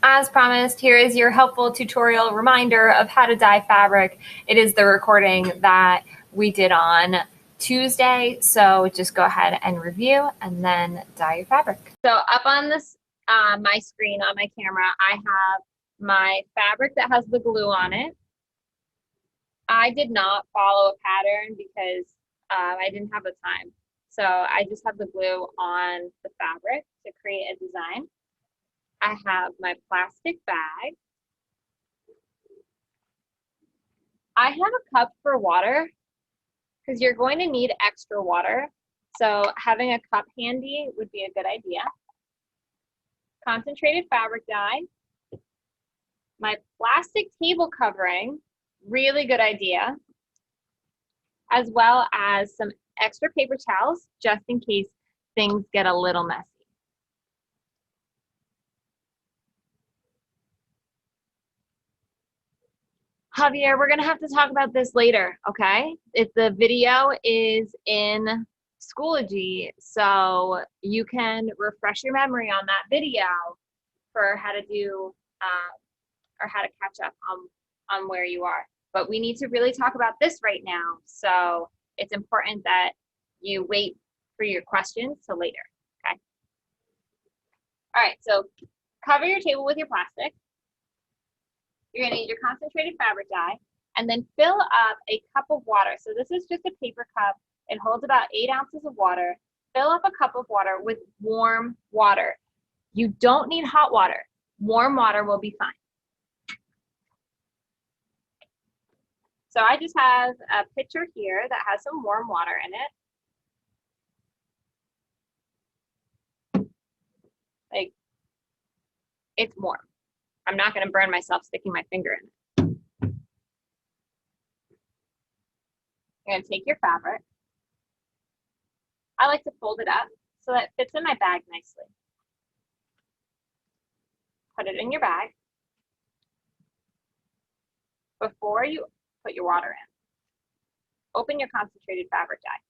as promised, here is your helpful tutorial reminder of how to dye fabric. It is the recording that we did on Tuesday, so just go ahead and review and then dye your fabric. So up on this my screen on my camera, I have my fabric that has the glue on it. I did not follow a pattern because I didn't have the time. So I just have the glue on the fabric to create a design. I have my plastic bag. I have a cup for water because you're going to need extra water. So having a cup handy would be a good idea. Concentrated fabric dye. My plastic table covering, really good idea. As well as some extra paper towels just in case things get a little messy. Javier, we're gonna have to talk about this later, okay? If the video is in Schoology, so you can refresh your memory on that video for how to do or how to catch up on where you are. But we need to really talk about this right now, so it's important that you wait for your questions till later, okay? All right, so cover your table with your plastic. You're gonna need your concentrated fabric dye, and then fill up a cup of water. So this is just a paper cup. It holds about 8 ounces of water. Fill up a cup of water with warm water. You don't need hot water. Warm water will be fine. So I just have a pitcher here that has some warm water in it. Like, it's warm. I'm not going to burn myself sticking my finger in it. You're going to take your fabric. I like to fold it up so that it fits in my bag nicely. Put it in your bag. Before you put your water in, open your concentrated fabric dye.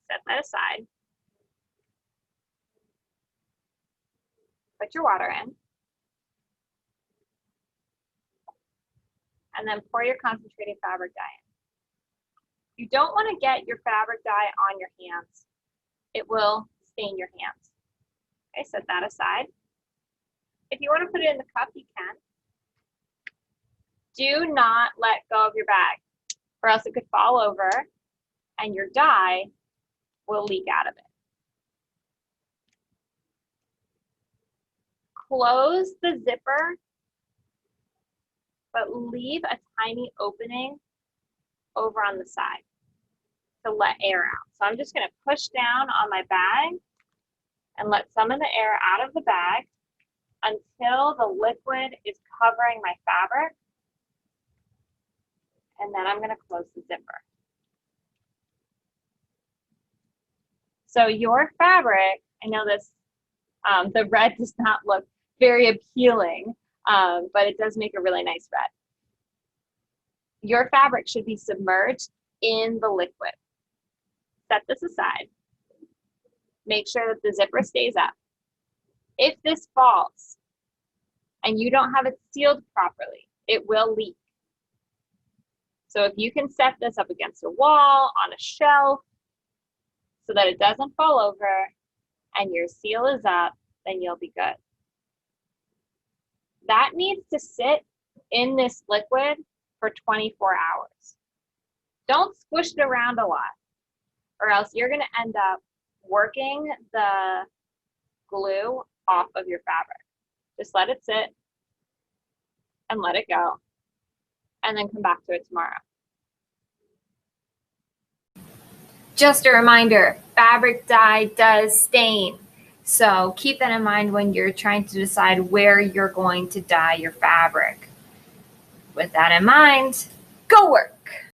Set that aside. Put your water in. And then pour your concentrated fabric dye in. You don't want to get your fabric dye on your hands. It will stain your hands. Okay, set that aside. If you want to put it in the cup, you can. Do not let go of your bag, or else it could fall over and your dye will leak out of it. Close the zipper, but leave a tiny opening over on the side to let air out. So I'm just going to push down on my bag and let some of the air out of the bag until the liquid is covering my fabric. And then I'm going to close the zipper. So your fabric, I know this, the red does not look very appealing, but it does make a really nice red. Your fabric should be submerged in the liquid. Set this aside. Make sure that the zipper stays up. If this falls and you don't have it sealed properly, it will leak. So if you can set this up against a wall, on a shelf, so that it doesn't fall over and your seal is up, then you'll be good. That needs to sit in this liquid for 24 hours. Don't squish it around a lot, or else you're going to end up working the glue off of your fabric. Just let it sit and let it go, and then come back to it tomorrow. Just a reminder, fabric dye does stain. So keep that in mind when you're trying to decide where you're going to dye your fabric. With that in mind, go work!